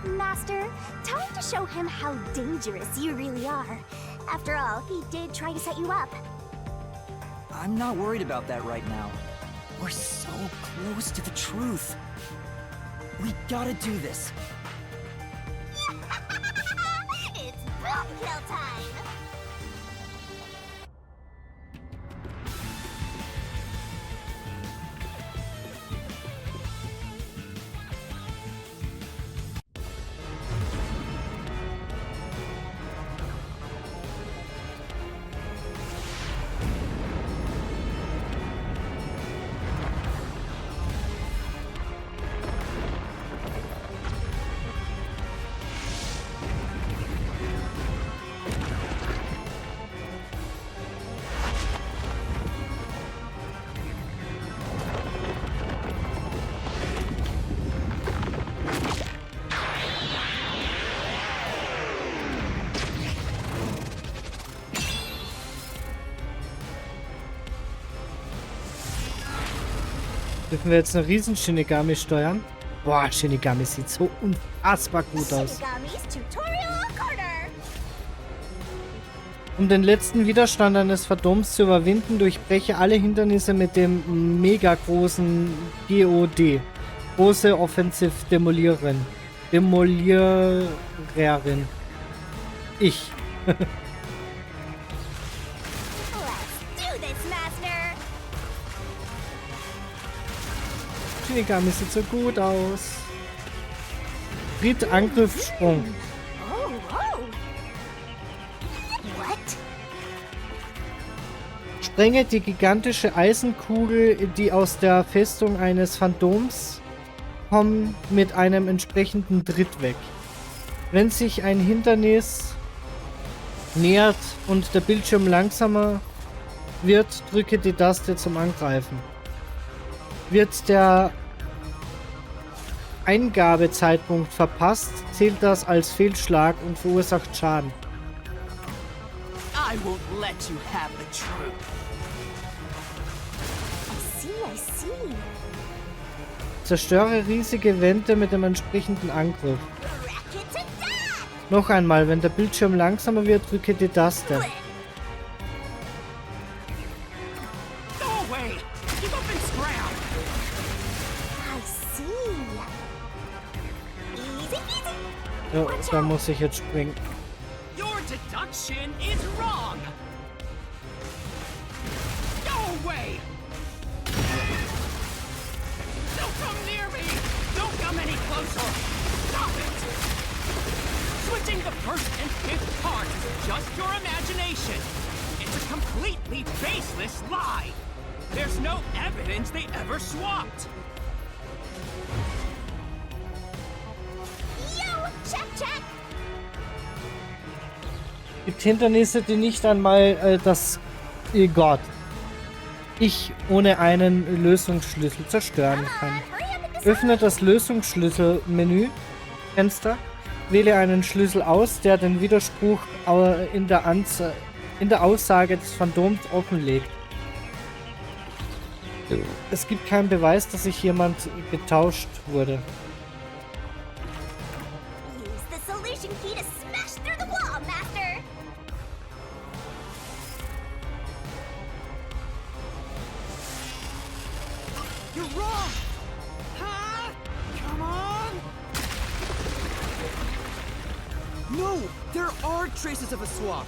Master, time to show him how dangerous you really are. After all, he did try to set you up. I'm not worried about that right now. We're so close to the truth. We gotta do this. It's boom kill time! Dürfen wir jetzt eine riesen Shinigami steuern? Boah, Shinigami sieht so unfassbar gut aus. Um den letzten Widerstand eines Phantoms zu überwinden, durchbreche alle Hindernisse mit dem mega großen GOD. Große Offensive Demoliererin. Demoliererin. Ich. Shinigami sieht so gut aus. Dritt Angriff, Sprung. Sprenge die gigantische Eisenkugel, die aus der Festung eines Phantoms kommt, mit einem entsprechenden Tritt weg. Wenn sich ein Hindernis nähert und der Bildschirm langsamer wird, drücke die Taste zum Angreifen. Wird der Eingabezeitpunkt verpasst, zählt das als Fehlschlag und verursacht Schaden. I won't let you have the truth. I see. Zerstöre riesige Wände mit dem entsprechenden Angriff. Noch einmal, wenn der Bildschirm langsamer wird, drücke die Taste. Ja, da muss ich jetzt springen. Your deduction is wrong. Go away. Don't come near me. Don't come any closer. Stop it. Switching the first and fifth parts is just your imagination. It's a completely baseless lie. There's no evidence they ever swapped. Gibt Hindernisse, die nicht einmal das Gott ich ohne einen Lösungsschlüssel zerstören kann. Öffne das Lösungsschlüsselmenü Fenster, wähle einen Schlüssel aus, der den Widerspruch in der Aussage des Phantoms offenlegt. Es gibt keinen Beweis, dass sich jemand getauscht wurde. No, there are traces of a swap.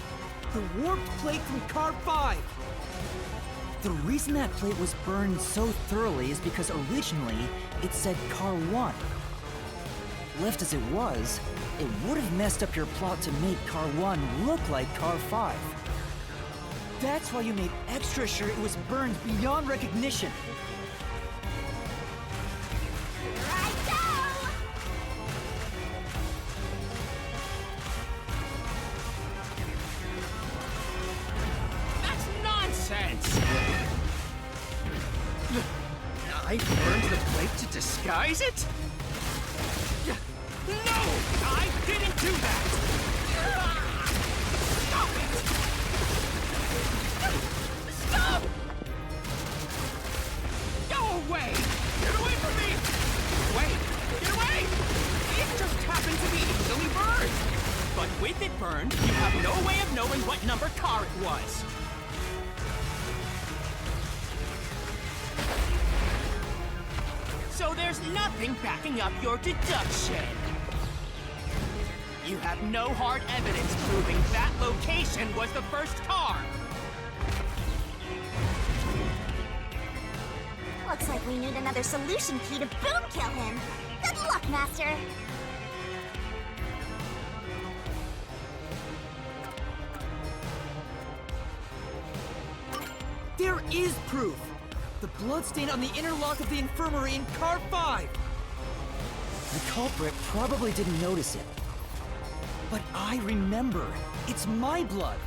The warped plate from Car 5. The reason that plate was burned so thoroughly is because originally it said Car 1. Left as it was, it would have messed up your plot to make Car 1 look like Car 5. That's why you made extra sure it was burned beyond recognition. I burned the plate to disguise it? No! I didn't do that! Stop it! Stop! Go away! Get away from me! Wait! Get away! It just happened to be with it burned, you have no way of knowing what number car it was. So there's nothing backing up your deduction. You have no hard evidence proving that location was the first car. Looks like we need another solution key to boom kill him. Good luck, Master. There is proof! The bloodstain on the inner lock of the infirmary in car 5! The culprit probably didn't notice it. But I remember. It's my blood.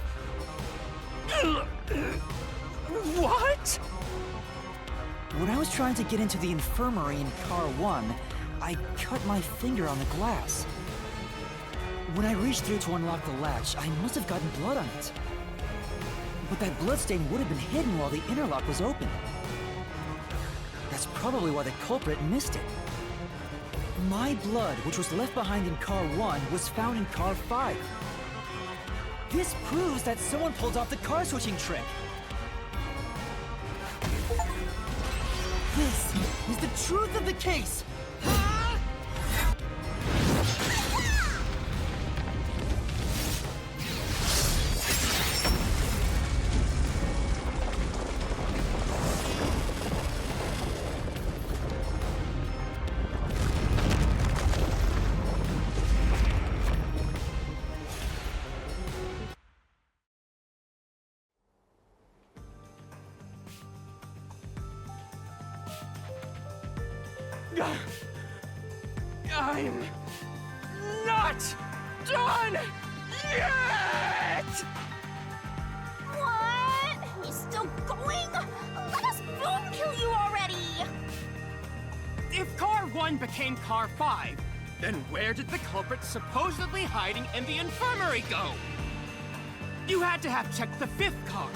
What? When I was trying to get into the infirmary in car 1, I cut my finger on the glass. When I reached through to unlock the latch, I must have gotten blood on it. But that bloodstain would have been hidden while the interlock was open. That's probably why the culprit missed it. My blood, which was left behind in car 1, was found in car 5. This proves that someone pulled off the car switching trick. This is the truth of the case! I'm not done yet! What? He's still going? Let us boom kill you already! If car 1 became car 5, then where did the culprit supposedly hiding in the infirmary go? You had to have checked the 5th car,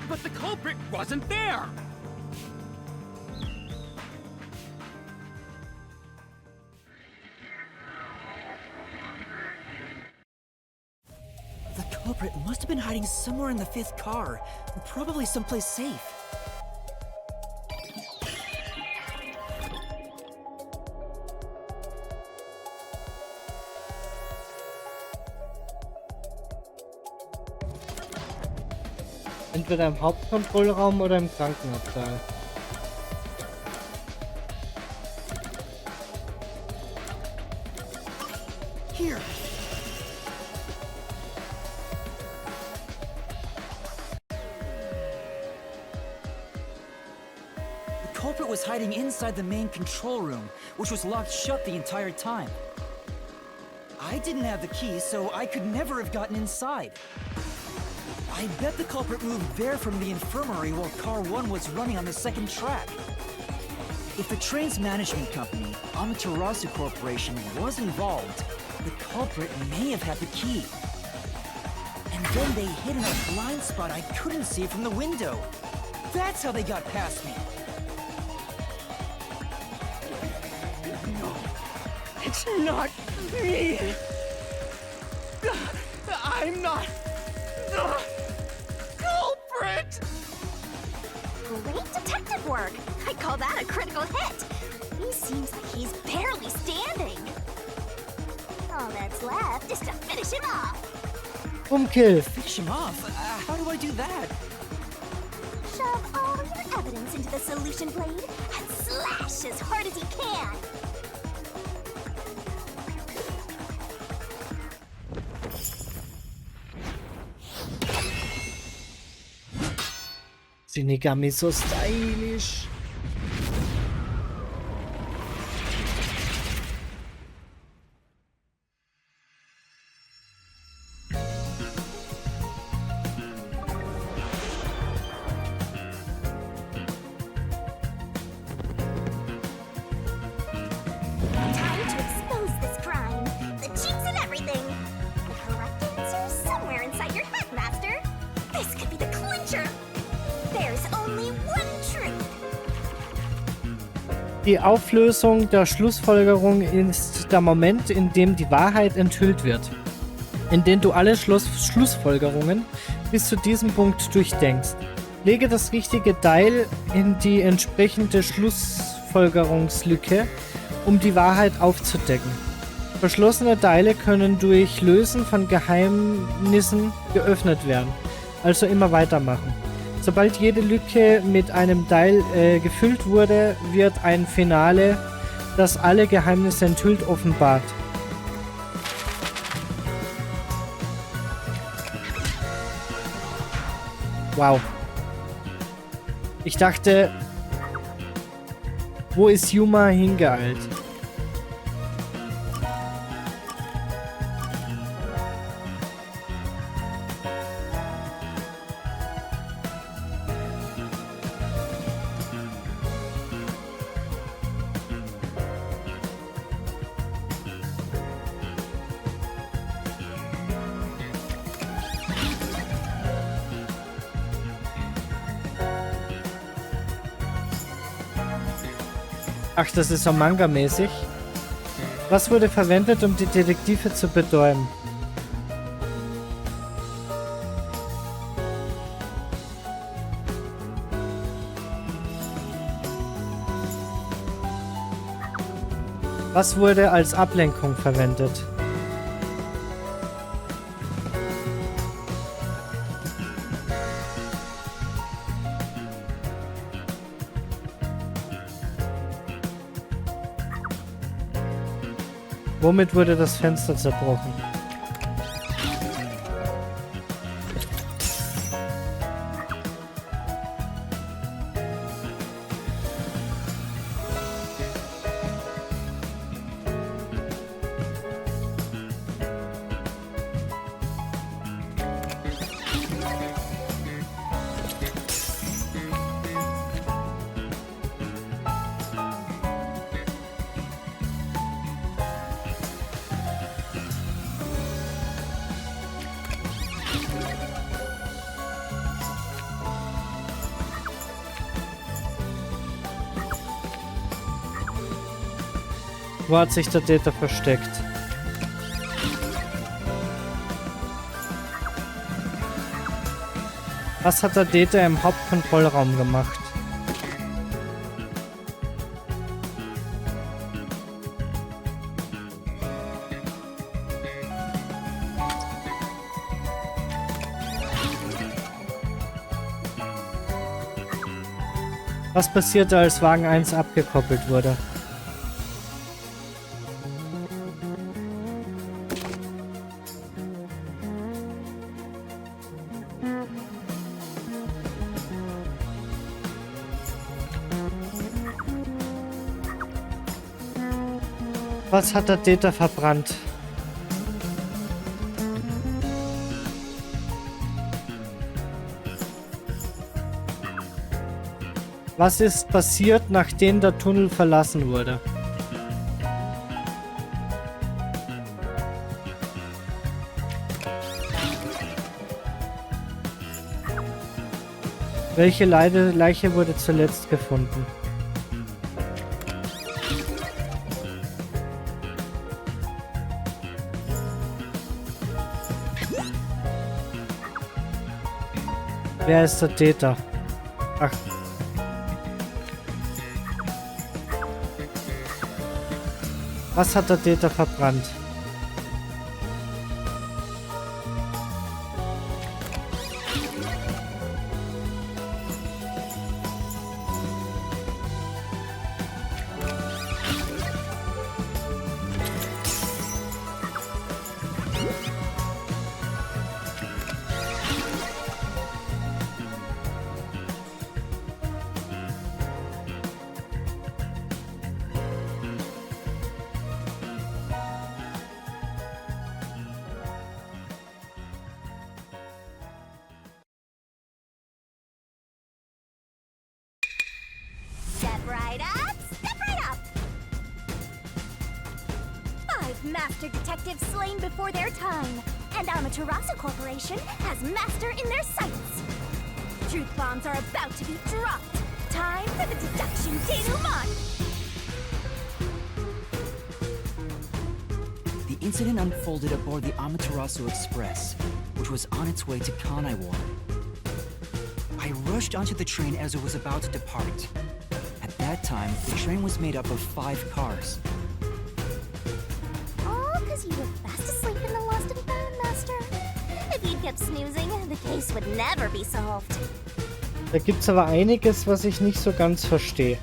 but the culprit wasn't there! The culprit must have been hiding somewhere in the 5th car, probably someplace safe. Entweder im Hauptkontrollraum oder im Krankenabteil. Here. The culprit was hiding inside the main control room, which was locked shut the entire time. I didn't have the key, so I could never have gotten inside. I bet the culprit moved there from the infirmary while car 1 was running on the 2nd track. If the train's management company, Amaterasu Corporation, was involved, the culprit may have had the key. And then they hid in a blind spot I couldn't see from the window. That's how they got past me. No, it's not me! I'm not the culprit! Great detective work! I call that a critical hit! He seems like he's barely standing. All that's left is to finish him off. Umkill. Finish him off? How do I do that? Shove all your evidence into the solution blade and slash as hard as you can. Shinigami so stylisch. Time to expose this crime. The cheats and everything. The correct answer's somewhere inside your head, Master. This could be the clincher. There's only one truth. Die Auflösung der Schlussfolgerung ist der Moment, in dem die Wahrheit enthüllt wird. in denen du alle Schlussfolgerungen bis zu diesem Punkt durchdenkst. Lege das richtige Teil in die entsprechende Schlussfolgerungslücke, um die Wahrheit aufzudecken. Verschlossene Teile können durch Lösen von Geheimnissen geöffnet werden, also immer weitermachen. Sobald jede Lücke mit einem Teil gefüllt wurde, wird ein Finale, das alle Geheimnisse enthüllt, offenbart. Wow. Ich dachte, wo ist Yuma hingeeilt? Ach, das ist so Manga-mäßig. Was wurde verwendet, um die Detektive zu betäuben? Was wurde als Ablenkung verwendet? Womit wurde das Fenster zerbrochen? Wo hat sich der Täter versteckt? Was hat der Täter im Hauptkontrollraum gemacht? Was passierte, als Wagen 1 abgekoppelt wurde? Was hat der Täter verbrannt? Was ist passiert, nachdem der Tunnel verlassen wurde? Welche Leiche wurde zuletzt gefunden? Wer ist der Täter? Ach. Was hat der Täter verbrannt? Step right up, step right up! 5 master detectives slain before their time, and Amaterasu Corporation has master in their sights. Truth bombs are about to be dropped. Time for the deduction denouement! The incident unfolded aboard the Amaterasu Express, which was on its way to Kanaiwar. I rushed onto the train as it was about to depart. At that time, the train was made up of 5 cars. All because you were fast asleep in the lost and found, Master. If you'd kept snoozing, the case would never be solved. Da gibt's aber einiges, was ich nicht so ganz verstehe.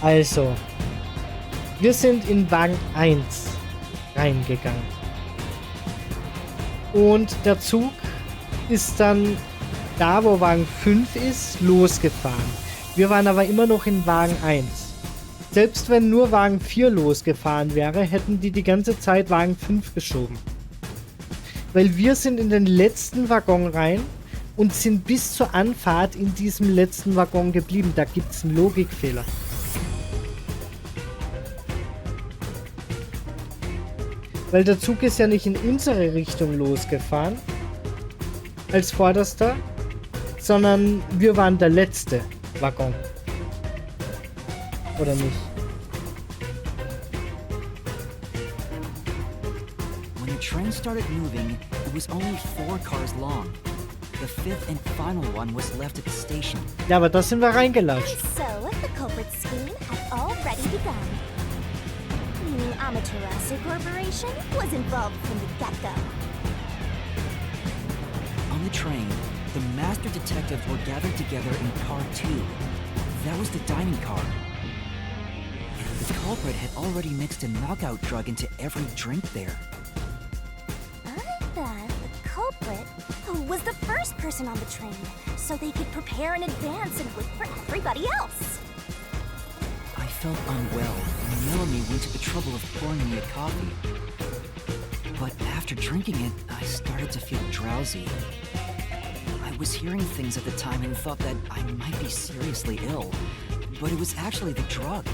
Also, wir sind in Wagen 1 reingegangen. Und der Zug ist dann da, wo Wagen 5 ist, losgefahren. Wir waren aber immer noch in Wagen 1. Selbst wenn nur Wagen 4 losgefahren wäre, hätten die ganze Zeit Wagen 5 geschoben. Weil wir sind in den letzten Waggon rein und sind bis zur Anfahrt in diesem letzten Waggon geblieben. Da gibt es einen Logikfehler. Weil der Zug ist ja nicht in unsere Richtung losgefahren, als vorderster, sondern wir waren der letzte Waggon. Oder nicht? When the train started moving, it was only 4 cars long. The 5th and final one was left at the station. Ja, aber da sind wir reingelatscht. So, the culprit scheme had already begun. Meaning Amaterasu Corporation was involved from the get-go. On the train, the master detectives were gathered together in car 2. That was the dining car. The culprit had already mixed a knockout drug into every drink there. I bet the culprit was the first person on the train, so they could prepare in advance and wait for everybody else. I felt unwell, and Melanie went to the trouble of pouring me a coffee. But after drinking it, I started to feel drowsy. I was hearing things at the time and thought that I might be seriously ill, but it was actually the drug.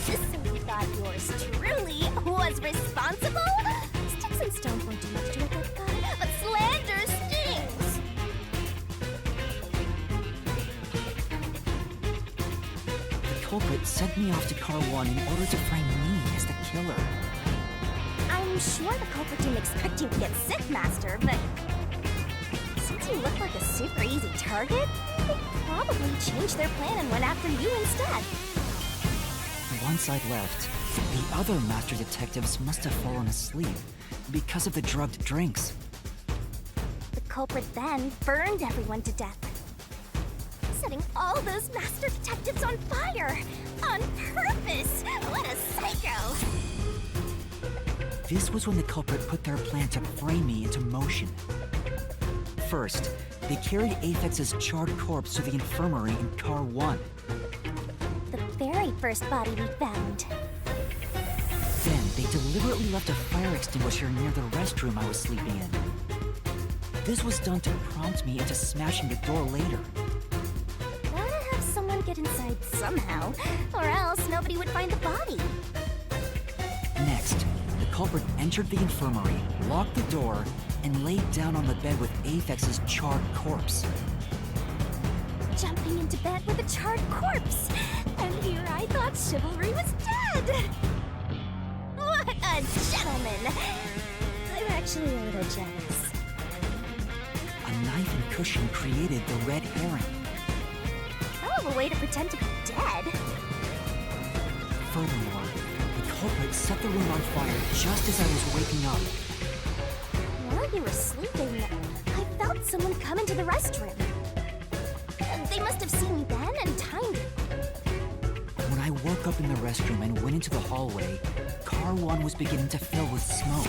So you thought yours truly was responsible? Sticks and stones won't do much to a good guy, but slander stings! The culprit sent me off to car 1 in order to frame me as the killer. I'm sure the culprit didn't expect you to get sick, Master, but since you look like a super easy target, they probably changed their plan and went after you instead. Once I'd left, the other master detectives must have fallen asleep because of the drugged drinks. The culprit then burned everyone to death, setting all those master detectives on fire! On purpose! What a psycho! This was when the culprit put their plan to frame me into motion. First, they carried Aphex's charred corpse to the infirmary in car 1. The very first body we found. Then, they deliberately left a fire extinguisher near the restroom I was sleeping in. This was done to prompt me into smashing the door later. Gotta have someone get inside somehow, or else nobody would find the body. Next, the culprit entered the infirmary, locked the door, and laid down on the bed with Aphex's charred corpse. Jumping into bed with a charred corpse! And here I thought chivalry was dead! What a gentleman! I'm actually a little jealous. A knife and cushion created the red herring. Hell of a way to pretend to be dead. Furthermore, the culprit set the room on fire just as I was waking up. While you were sleeping, I felt someone come into the restroom. They must have seen me then and timed it. When I woke up in the restroom and went into the hallway, car 1 was beginning to fill with smoke.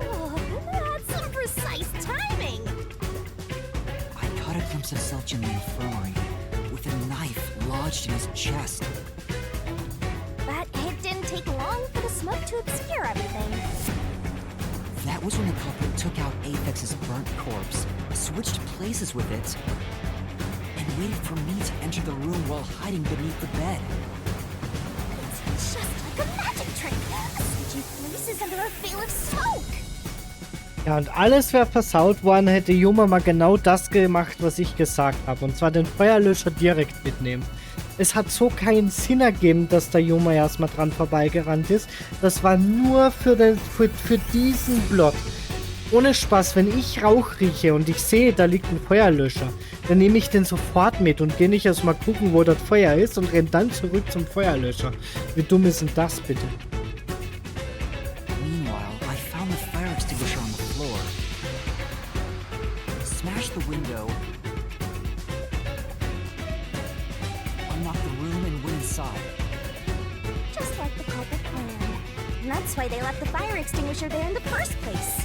Oh, that's some precise timing! I caught a glimpse of Selch in the infirmary, with a knife lodged in his chest. But it didn't take long for the smoke to obscure everything. That was when the culprit took out Aphex's burnt corpse, switched places with it, and waited for me to enter the room while hiding beneath the bed. It's just like a magic trick! Switching places under a veil of smoke! Ja, und alles wäre versaut worden, hätte Joma mal genau das gemacht, was ich gesagt habe. Und zwar den Feuerlöscher direkt mitnehmen. Es hat so keinen Sinn ergeben, dass der Joma erstmal dran vorbeigerannt ist. Das war nur für diesen Block. Ohne Spaß, wenn ich Rauch rieche und ich sehe, da liegt ein Feuerlöscher, dann nehme ich den sofort mit und gehe nicht erst mal gucken, wo das Feuer ist und renne dann zurück zum Feuerlöscher. Wie dumm ist denn das bitte? Meanwhile, I found the fire extinguisher on the floor. Smashed the window. Unlocked the room and went inside. Just like the culprit planned. And that's why they left the fire extinguisher there in the first place.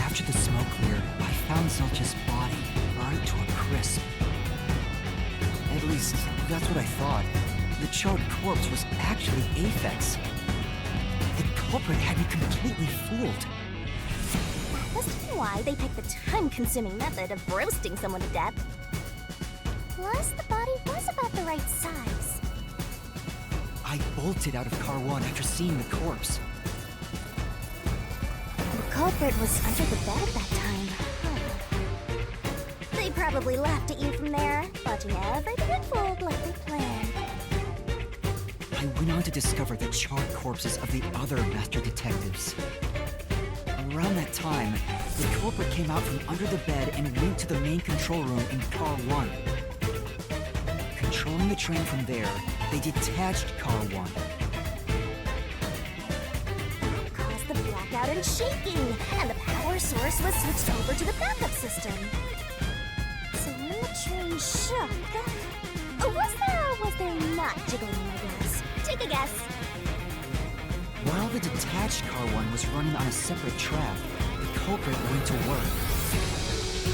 After the smoke cleared, I found Zelch's body burned to a crisp. At least, that's what I thought. The charred corpse was actually Aphex. The culprit had me completely fooled. Must have been why they picked the time-consuming method of roasting someone to death. Plus, the body was about the right size. I bolted out of Car 1 after seeing the corpse. The culprit was under the bed at that time. Huh. They probably laughed at you from there, watching everything unfold like they planned. I went on to discover the charred corpses of the other master detectives. Around that time, the culprit came out from under the bed and went to the main control room in Car 1. Controlling the train from there, they detached Car 1. Caused the blackout and shaking, and the power source was switched over to the backup system. So when the train shook, was there or was there not jiggling, my guess? Take a guess. While the detached Car 1 was running on a separate track, the culprit went to work,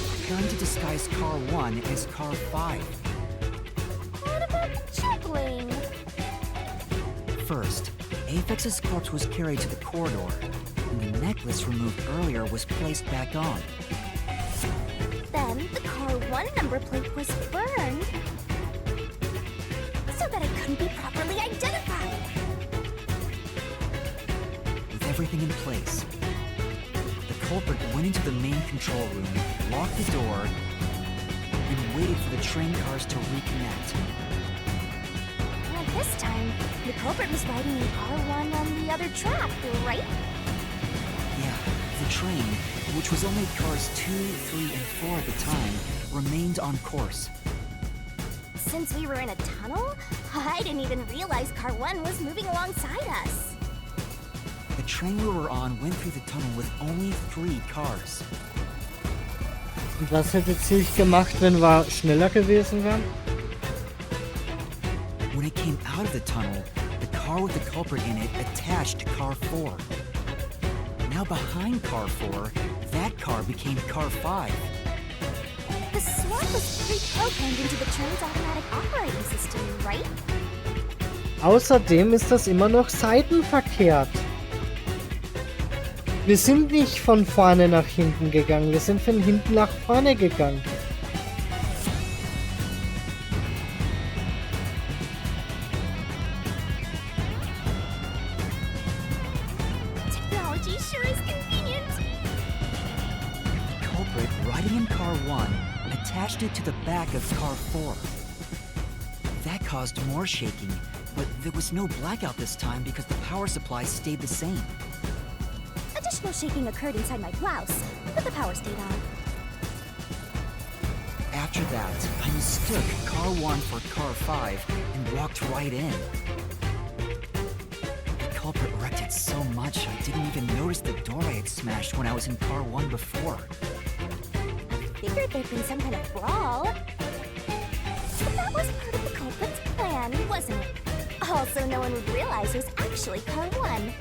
preparing to disguise Car 1 as Car 5. What about the jiggling? First, Aphex's corpse was carried to the corridor, and the necklace removed earlier was placed back on. Then the Car 1 number plate was burned, so that it couldn't be properly identified. With everything in place, the culprit went into the main control room, locked the door, and waited for the train cars to reconnect. And this time, the culprit was riding the Car 1 on the other track, right? Yeah, the train, which was only cars 2, 3, and 4 at the time, remained on course. Since we were in a tunnel, I didn't even realize Car 1 was moving alongside us. The train we were on went through the tunnel with only 3 cars. Und was hättet ihr gemacht, wenn wir schneller gewesen wären? When it came out of the tunnel, the car with the culprit in it attached to Car 4. Now behind Car 4, that car became Car 5. The swap was pre-programmed into the train's automatic operating system, right? Außerdem ist das immer noch seitenverkehrt. Wir sind nicht von vorne nach hinten gegangen, wir sind von hinten nach vorne gegangen. Technology sure is convenient. The culprit, riding in Car 1, attached it to the back of Car 4. That caused more shaking, but there was no blackout this time because the power supply stayed the same. Additional shaking occurred inside my blouse, but the power stayed on. After that, I mistook Car 1 for Car 5 and walked right in. The culprit wrecked it so much I didn't even notice the door I had smashed when I was in Car 1 before. Figured there'd been some kind of brawl. But that was part of the culprit's plan, wasn't it? Also, no one would realize it was actually Car 1.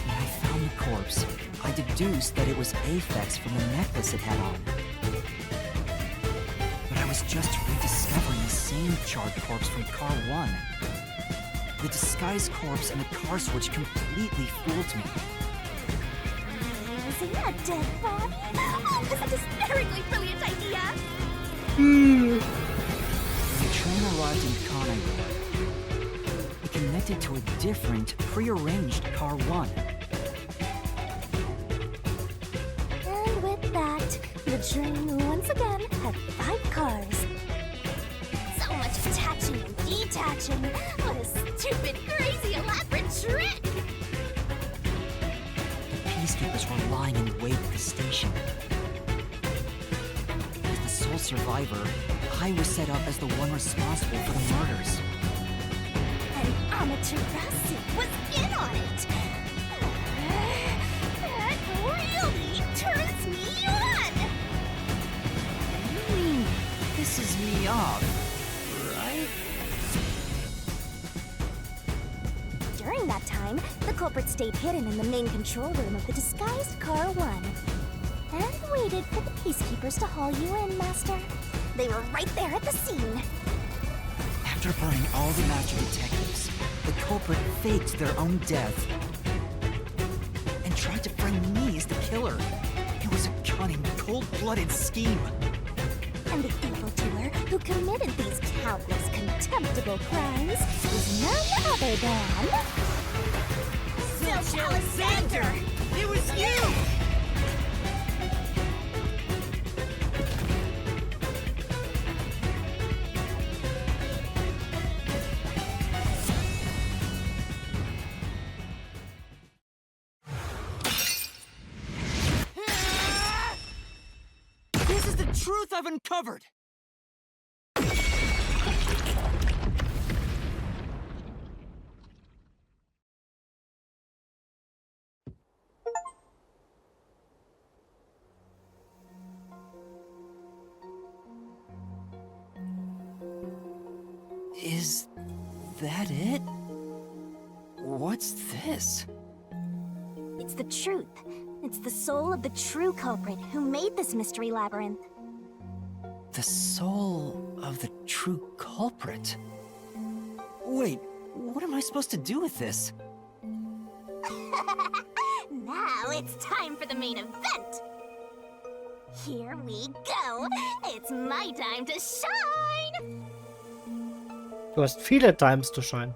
When I found the corpse, I deduced that it was Aphex from the necklace it had on. But I was just rediscovering the same charred corpse from Car 1. The disguised corpse and the car switch completely fooled me. Is it a dead body? Oh, that's a hysterically brilliant idea! When the train arrived in Kanai, it connected to a different, prearranged Car 1. And with that, the train once again had 5 cars. So attaching and detaching. What a stupid, crazy, elaborate trick! The peacekeepers were lying in wait at the station. As the sole survivor, I was set up as the one responsible for the murders. And Amaterasu was in on it! That really turns me on! You mean pisses me off, right? During that time, the culprit stayed hidden in the main control room of the disguised Car 1. And waited for the peacekeepers to haul you in, Master. They were right there at the scene. After burning all the master detectives, the culprit faked their own death and tried to frame me as the killer. It was a cunning, cold-blooded scheme. And the evildoer who committed these countless contemptible crimes is none other than... Zilch Alexander! It was you! This is the truth I've uncovered! Is that it? What's this? It's the truth. It's the soul of the true culprit who made this mystery labyrinth. The soul of the true culprit? Wait, what am I supposed to do with this? Now it's time for the main event! Here we go! It's my time to shine! Du hast viele Times to shine.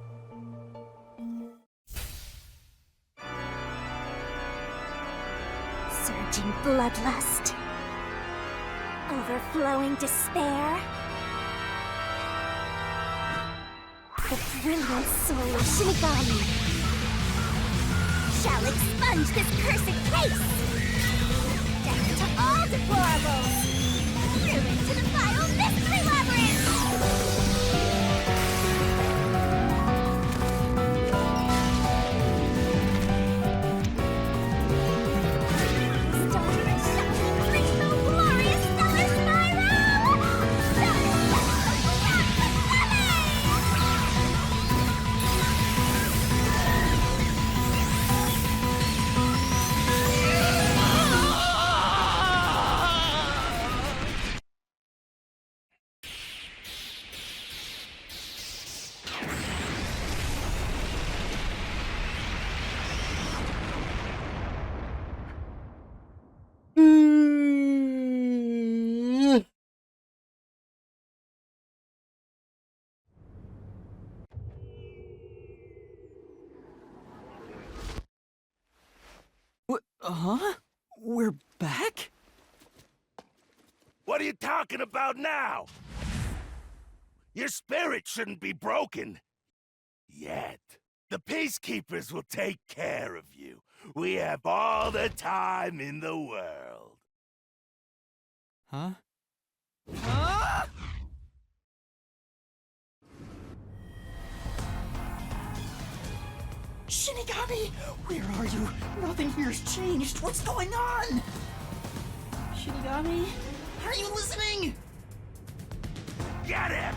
Surging bloodlust. Overflowing despair. The brilliant soul of Shinigami shall expunge this cursed case! Down to all deplorables! Through into the vile mystery labyrinth! Huh? We're back? What are you talking about now? Your spirit shouldn't be broken. Yet. The peacekeepers will take care of you. We have all the time in the world. Huh? Huh? Shinigami! Where are you? Nothing here's changed. What's going on? Shinigami? Are you listening? Get him!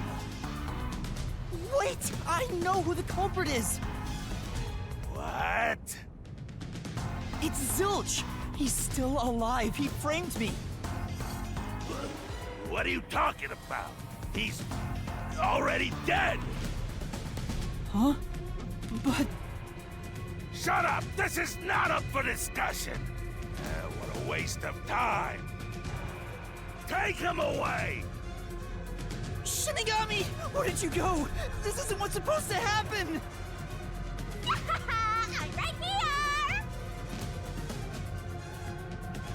Wait! I know who the culprit is! What? It's Zilch! He's still alive. He framed me. What are you talking about? He's already dead! Huh? But... Shut up! This is not up for discussion! What a waste of time! Take him away! Shinigami! Where did you go? This isn't what's supposed to happen! I'm right here!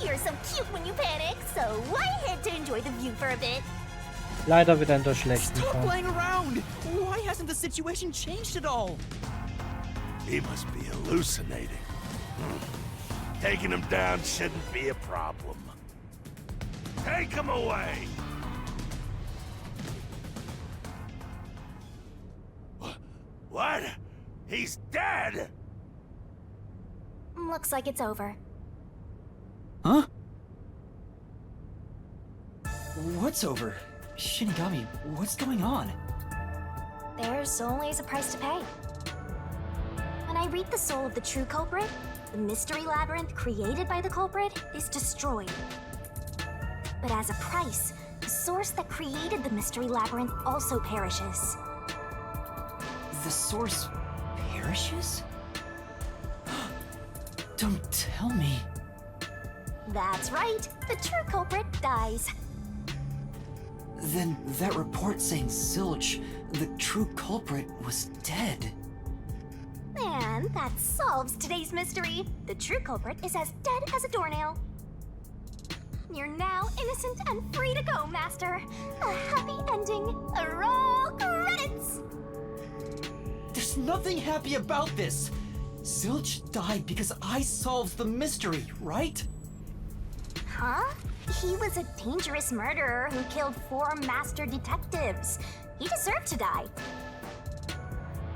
You're so cute when you panic, so I had to enjoy the view for a bit. Leider wieder in der schlechten Stop Form. playing around! Why hasn't the situation changed at all? He must be hallucinating. Taking him down shouldn't be a problem. Take him away! What? He's dead? Looks like it's over. Huh? What's over? Shinigami, what's going on? There's always a price to pay. When I read the soul of the true culprit, the mystery labyrinth created by the culprit is destroyed. But as a price, the source that created the mystery labyrinth also perishes. The source perishes? Don't tell me. That's right, the true culprit dies. Then that report saying Zilch, the true culprit, was dead. And that solves today's mystery. The true culprit is as dead as a doornail. You're now innocent and free to go, Master. A happy ending. Roll credits! There's nothing happy about this. Zilch died because I solved the mystery, right? Huh? He was a dangerous murderer who killed 4 master detectives. He deserved to die.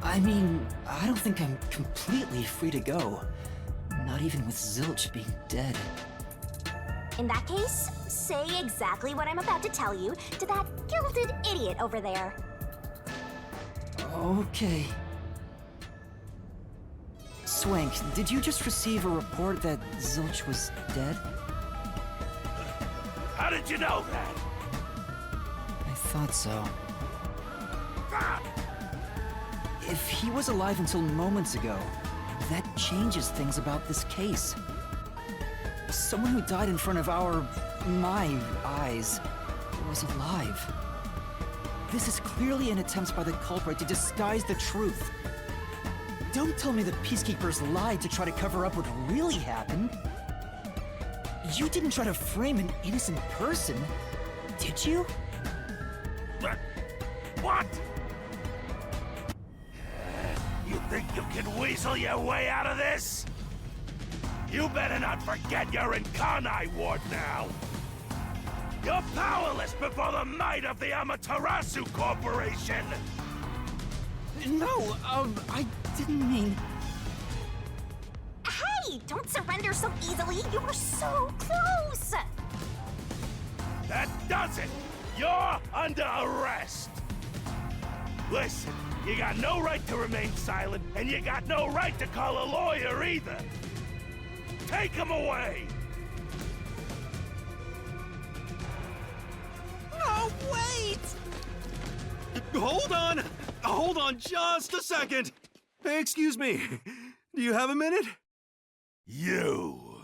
I mean, I don't think I'm completely free to go. Not even with Zilch being dead. In that case, say exactly what I'm about to tell you to that gilded idiot over there. Okay. Swank, did you just receive a report that Zilch was dead? How did you know that? I thought so. Ah! If he was alive until moments ago, that changes things about this case. Someone who died in front of my eyes, was alive. This is clearly an attempt by the culprit to disguise the truth. Don't tell me the peacekeepers lied to try to cover up what really happened. You didn't try to frame an innocent person, did you? What? You think you can weasel your way out of this? You better not forget you're in Kanai Ward now. You're powerless before the might of the Amaterasu Corporation. No, I didn't mean... Hey, don't surrender so easily. You were so close. That does it. You're under arrest. Listen, you got no right to remain silent, and you got no right to call a lawyer either. Take him away. No, wait! Hold on just a second. Hey, excuse me. Do you have a minute? You.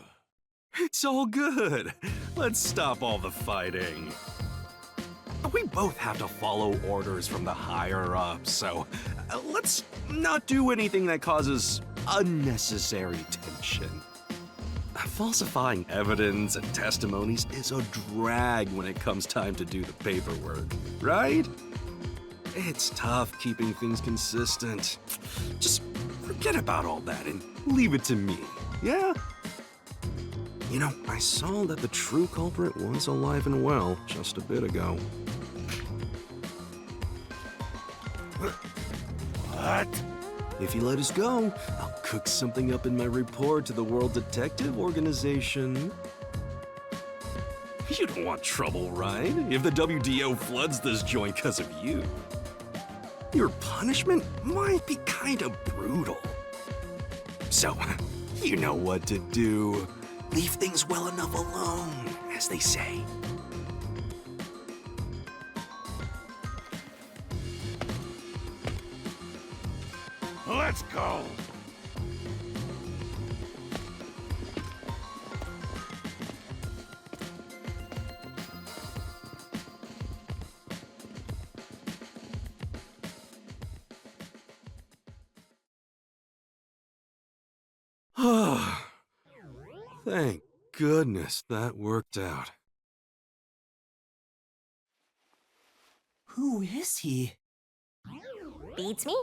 It's all good. Let's stop all the fighting. We both have to follow orders from the higher-ups, so let's not do anything that causes unnecessary tension. Falsifying evidence and testimonies is a drag when it comes time to do the paperwork, right? It's tough keeping things consistent. Just forget about all that and leave it to me, yeah? You know, I saw that the true culprit was alive and well just a bit ago. What? If you let us go, I'll cook something up in my report to the World Detective Organization. You don't want trouble, right? If the WDO floods this joint because of you. Your punishment might be kind of brutal. So, you know what to do. Leave things well enough alone, as they say. Let's go. Thank goodness that worked out. Who is he? Beats me?